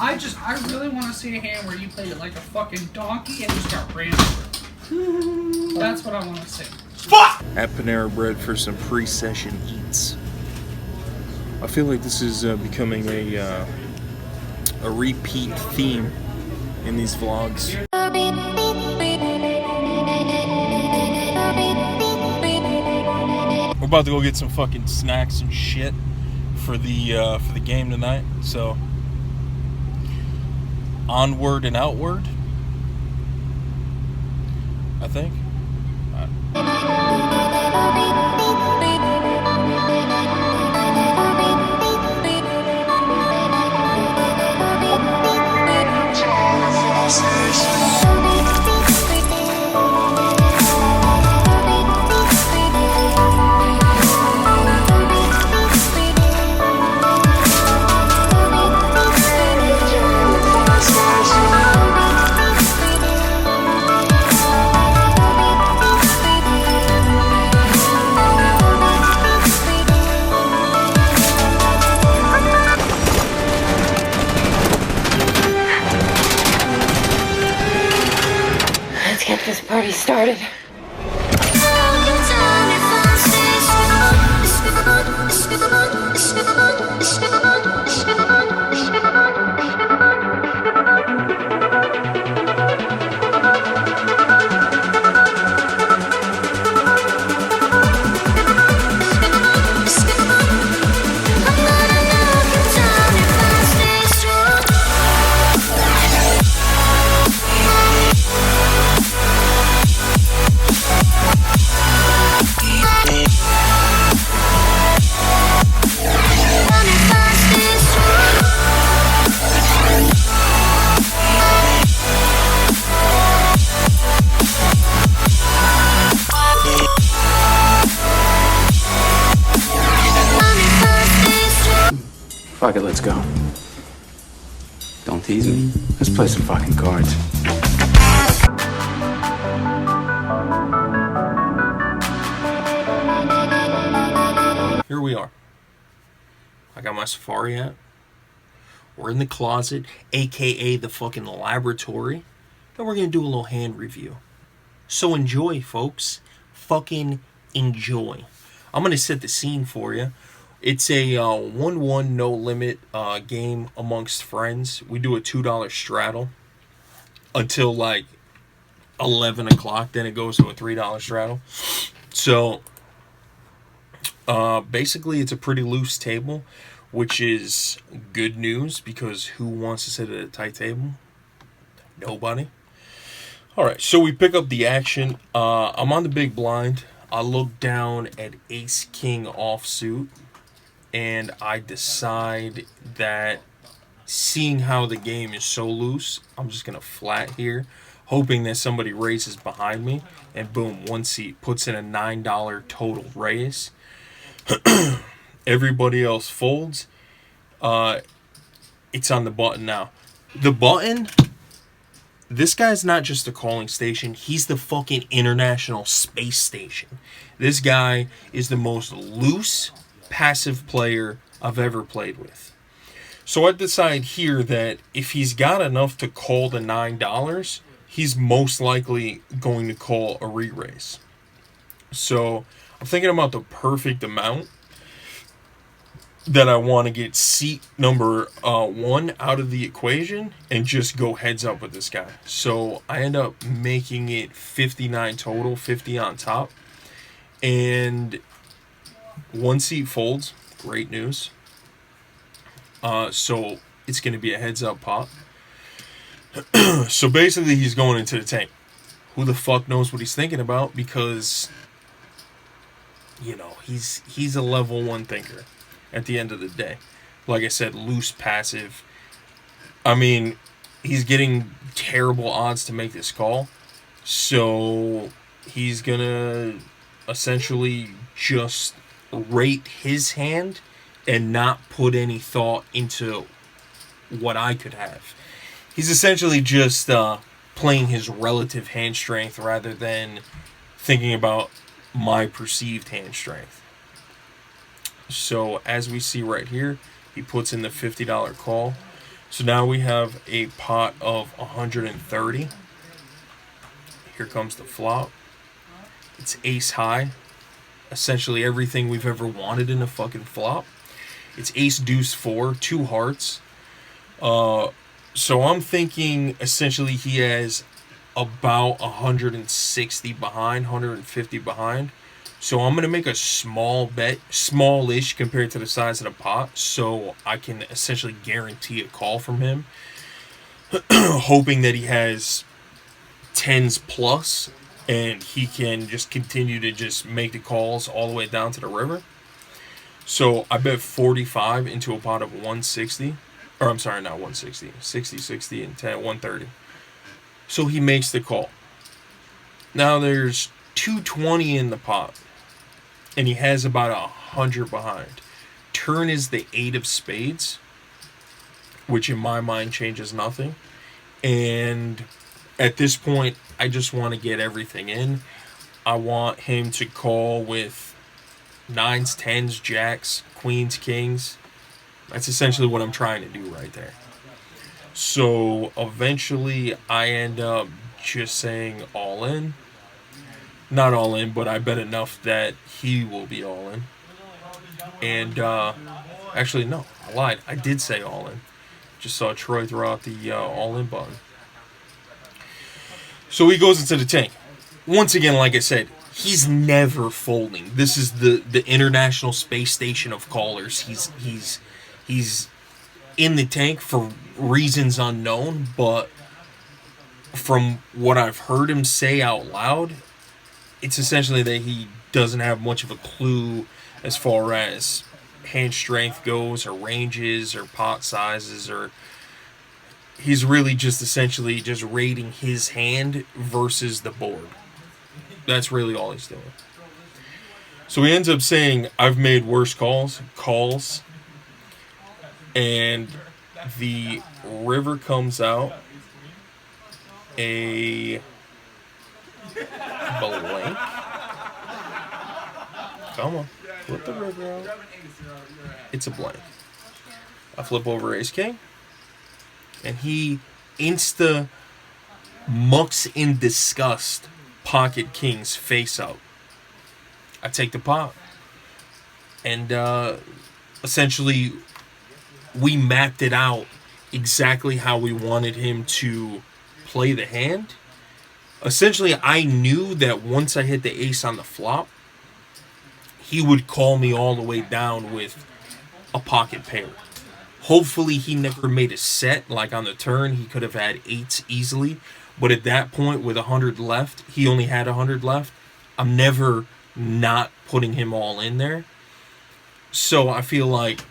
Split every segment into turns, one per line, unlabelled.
I really want to see a hand where you played it like a fucking donkey and just got ran over. That's what I want to see.
Fuck! At Panera Bread for some pre-session eats. I feel like this is becoming a repeat theme in these vlogs. We're about to go get some fucking snacks and shit for the game tonight. So onward and outward, I think.
Get this party started.
Fuck it, let's go. Don't tease me. Let's play some fucking cards.
Here we are. I got my Safari hat. We're in the closet, aka the fucking laboratory, and we're gonna do a little hand review. So enjoy, folks. Fucking enjoy. I'm gonna set the scene for you. It's a 1-1 no limit game amongst friends. We do a $2 straddle until like 11 o'clock. Then it goes to a $3 straddle. So basically it's a pretty loose table, which is good news because who wants to sit at a tight table? Nobody. Alright, so we pick up the action. I'm on the big blind. I look down at Ace King offsuit. And I decide that seeing how the game is so loose, I'm just going to flat here, hoping that somebody raises behind me. And boom, one seat puts in a $9 total raise. Everybody else folds. It's on the button now. The button, this guy's not just a calling station. He's the fucking International Space Station. This guy is the most loose passive player I've ever played with. So I decide here that if he's got enough to call the $9, he's most likely going to call a re-raise. So I'm thinking about the perfect amount that I want to get seat number 1 out of the equation and just go heads up with this guy. So I end up making it 59 total, 50 on top. And one seat folds. Great news. So it's going to be a heads up pot. So basically he's going into the tank. Who the fuck knows what he's thinking about? Because, you know, he's a level 1 thinker at the end of the day. Like I said, loose passive. I mean, he's getting terrible odds to make this call. So he's going to essentially just rate his hand and not put any thought into what I could have. He's essentially just playing his relative hand strength rather than thinking about my perceived hand strength. So as we see right here, he puts in the $50 call. So now we have a pot of 130. Here comes the flop. It's ace high. Essentially everything we've ever wanted in a fucking flop. It's ace deuce 4, 2 hearts. So I'm thinking essentially he has about 160 behind, 150 behind. So I'm going to make a small bet, smallish compared to the size of the pot, so I can essentially guarantee a call from him. Hoping that he has 10s plus and he can just continue to just make the calls all the way down to the river. So I bet 45 into a pot of 160. Or I'm sorry, not 160. 60, 60, and 10, 130. So he makes the call. Now there's 220 in the pot. And he has about 100 behind. Turn is the 8 of spades, which in my mind changes nothing. And at this point, I just want to get everything in. I want him to call with 9s, 10s, jacks, queens, kings. That's essentially what I'm trying to do right there. So eventually I end up just saying all in. Not all in, but I bet enough that he will be all in. And actually, no, I lied. I did say all in. Just saw Troy throw out the all in button. So he goes into the tank. Once again, like I said, he's never folding. This is the International Space Station of callers. He's in the tank for reasons unknown, but from what I've heard him say out loud, it's essentially that he doesn't have much of a clue as far as hand strength goes, or ranges, or pot sizes, or he's really just essentially just rating his hand versus the board. That's really all he's doing. So he ends up saying, I've made worse calls, and the river comes out a blank. Come on, flip the river out. It's a blank. I flip over ace king, and he insta mucks in disgust pocket kings face up. I take the pot, and essentially we mapped it out exactly how we wanted him to play the hand. Essentially, I knew that once I hit the ace on the flop, he would call me all the way down with a pocket pair. Hopefully, he never made a set. Like on the turn, he could have had 8s easily. But at that point, with 100 left, he only had 100 left. I'm never not putting him all in there. So I feel like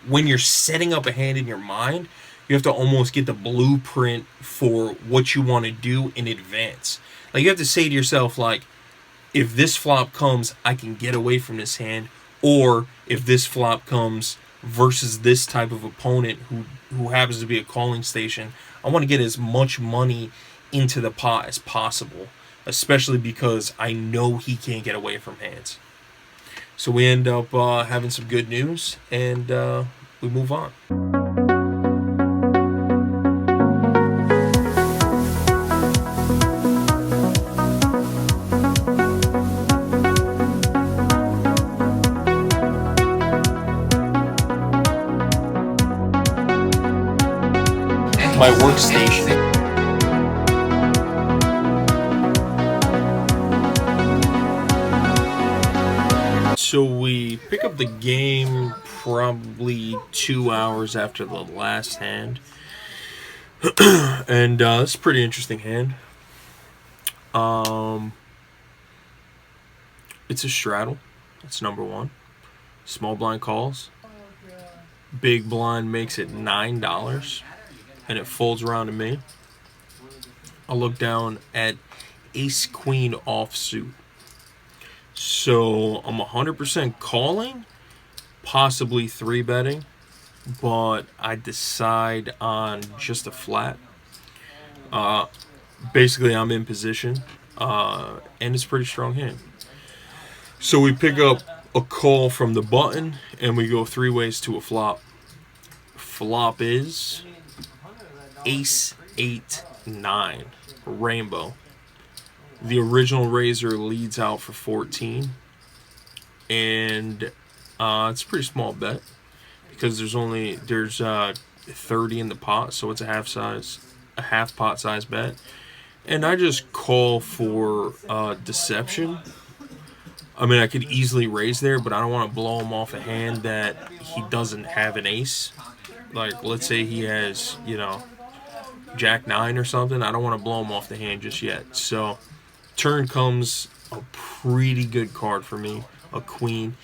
when you're setting up a hand in your mind, you have to almost get the blueprint for what you want to do in advance. Like, you have to say to yourself, like, if this flop comes, I can get away from this hand. Or if this flop comes versus this type of opponent who happens to be a calling station, I want to get as much money into the pot as possible. Especially because I know he can't get away from hands. So we end up having some good news, and we move on. My workstation. So we pick up the game probably 2 hours after the last hand. And it's a pretty interesting hand. It's a straddle. That's number one. Small blind calls. Big blind makes it $9. And it folds around to me. I look down at ace queen offsuit. So I'm 100% calling, possibly 3-betting, but I decide on just a flat. Basically, I'm in position, and it's a pretty strong hand. So we pick up a call from the button, and we go 3 ways to a flop. flop is Ace 8-9 Rainbow. The original raiser leads out for 14, and it's a pretty small bet because there's 30 in the pot, so it's a half pot size bet. And I just call for deception. I mean, I could easily raise there, but I don't want to blow him off a hand that he doesn't have an ace. Like, let's say he has, Jack 9 or something. I don't want to blow him off the hand just yet. So, turn comes a pretty good card for me, a queen.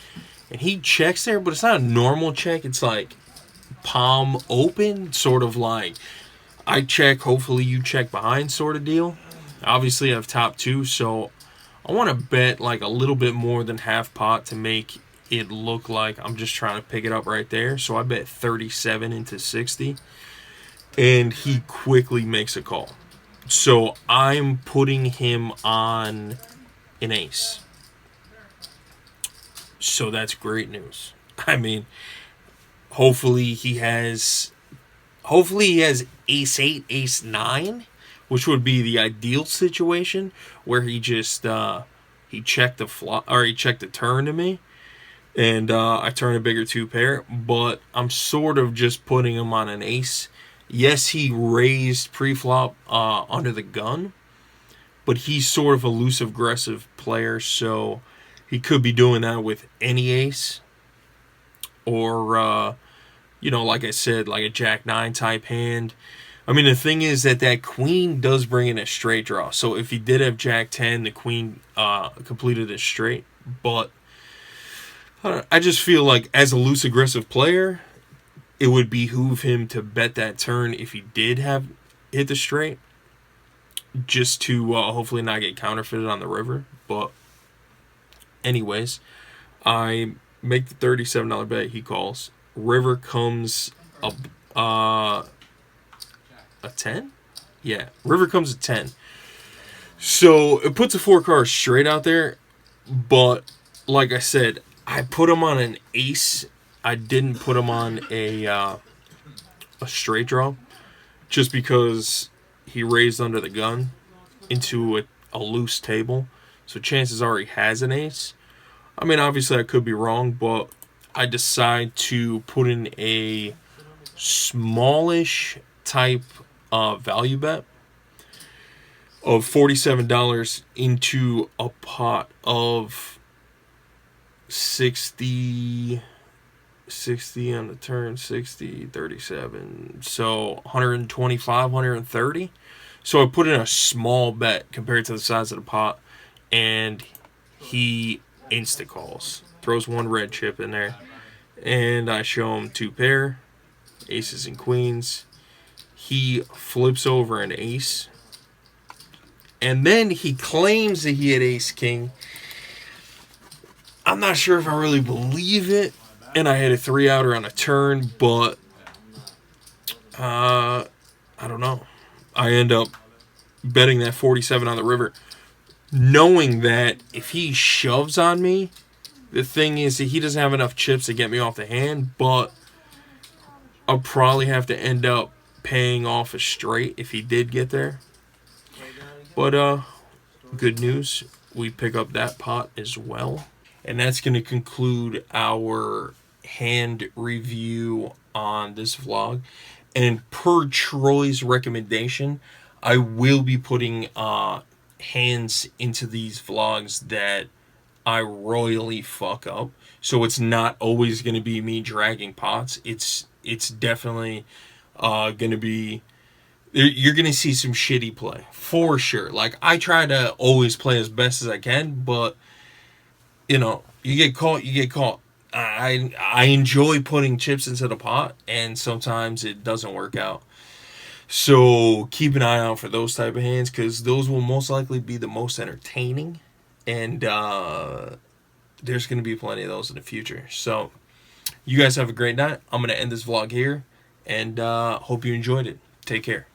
And he checks there, but it's not a normal check. It's like palm open, sort of like I check, hopefully you check behind sort of deal. Obviously, I have top 2, so I want to bet like a little bit more than half pot to make it look like I'm just trying to pick it up right there. So I bet 37 into 60, and he quickly makes a call. So I'm putting him on an ace. So that's great news. I mean, hopefully he has ace 8, ace 9, which would be the ideal situation where he just he checked the flop, or he checked the turn to me, and I turn a bigger 2 pair. But I'm sort of just putting him on an ace. Yes, he raised pre-flop under the gun, but he's sort of a loose aggressive player, so he could be doing that with any ace, or like I said, like a Jack 9 type hand. I mean, the thing is that queen does bring in a straight draw. So if he did have Jack 10, the queen completed a straight. But I just feel like as a loose aggressive player, it would behoove him to bet that turn if he did have hit the straight, just to hopefully not get counterfeited on the river. But anyways, I make the $37 bet. He calls. River comes a 10? Yeah, river comes a 10. So it puts a 4 card straight out there, but like I said, I put him on an ace. I didn't put him on a straight draw, just because he raised under the gun into a loose table. So chances are he has an ace. I mean, obviously I could be wrong, but I decide to put in a smallish type value bet of $47 into a pot of 60 on the turn, 60, 37, so 125, 130. So I put in a small bet compared to the size of the pot, and he insta calls, throws 1 red chip in there, and I show him 2 pair, aces and queens. He flips over an ace, and then he claims that he had ace king. I'm not sure if I really believe it, and I had a 3-outer on a turn, but I don't know. I end up betting that 47 on the river, knowing that if he shoves on me, the thing is that he doesn't have enough chips to get me off the hand, but I'll probably have to end up paying off a straight if he did get there. But good news, we pick up that pot as well. And that's going to conclude our hand review on this vlog. And per Troy's recommendation, I will be putting hands into these vlogs that I royally fuck up. So it's not always going to be me dragging pots. It's definitely going to be... You're going to see some shitty play, for sure. Like, I try to always play as best as I can, but, you get caught, you get caught. I enjoy putting chips into the pot, and sometimes it doesn't work out. So keep an eye out for those type of hands, because those will most likely be the most entertaining, and there's going to be plenty of those in the future. So you guys have a great night. I'm going to end this vlog here, and hope you enjoyed it. Take care.